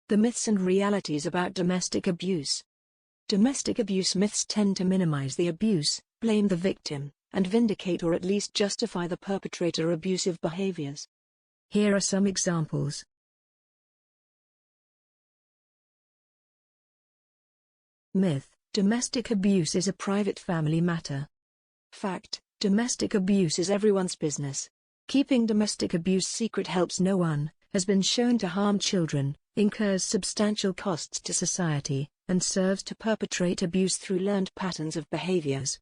The myths and realities about domestic abuse. Domestic abuse myths tend to minimize the abuse, blame the victim, and vindicate or at least justify the perpetrator's abusive behaviors. Here are some examples. Myth: domestic abuse is a private family matter. Fact: domestic abuse is everyone's business. Keeping domestic abuse secret helps no one, has been shown to harm children, incurs substantial costs to society, and serves to perpetrate abuse through learned patterns of behaviors.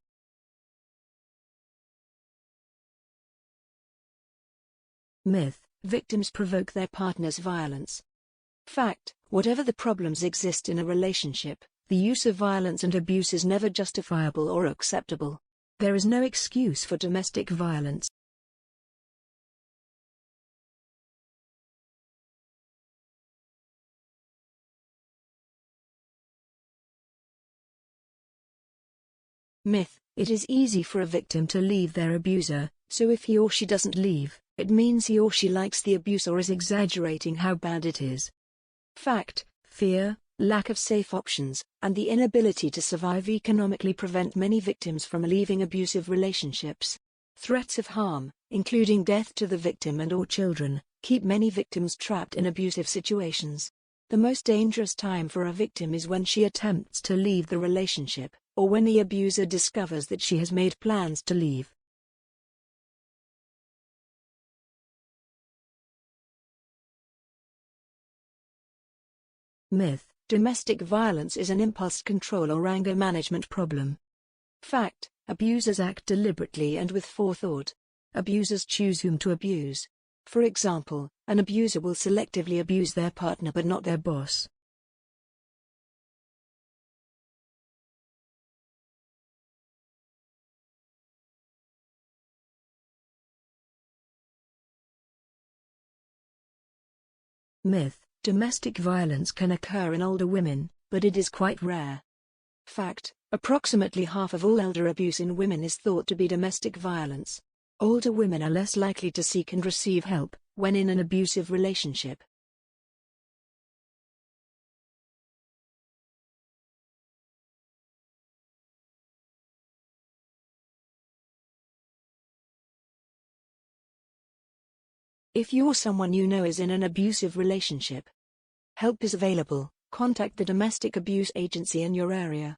Myth: victims provoke their partner's violence. Fact: whatever the problems exist in a relationship, the use of violence and abuse is never justifiable or acceptable. There is no excuse for domestic violence. Myth: it is easy for a victim to leave their abuser, so if he or she doesn't leave, it means he or she likes the abuse or is exaggerating how bad it is. Fact: fear, lack of safe options, and the inability to survive economically prevent many victims from leaving abusive relationships. Threats of harm, including death to the victim and/or children, keep many victims trapped in abusive situations. The most dangerous time for a victim is when she attempts to leave the relationship, or when the abuser discovers that she has made plans to leave. Myth: domestic violence is an impulse control or anger management problem. Fact: abusers act deliberately and with forethought. Abusers choose whom to abuse. For example, an abuser will selectively abuse their partner but not their boss. Myth: domestic violence can occur in older women, but it is quite rare. Fact: approximately half of all elder abuse in women is thought to be domestic violence. Older women are less likely to seek and receive help when in an abusive relationship. If you or someone you know is in an abusive relationship, help is available. Contact the domestic abuse agency in your area.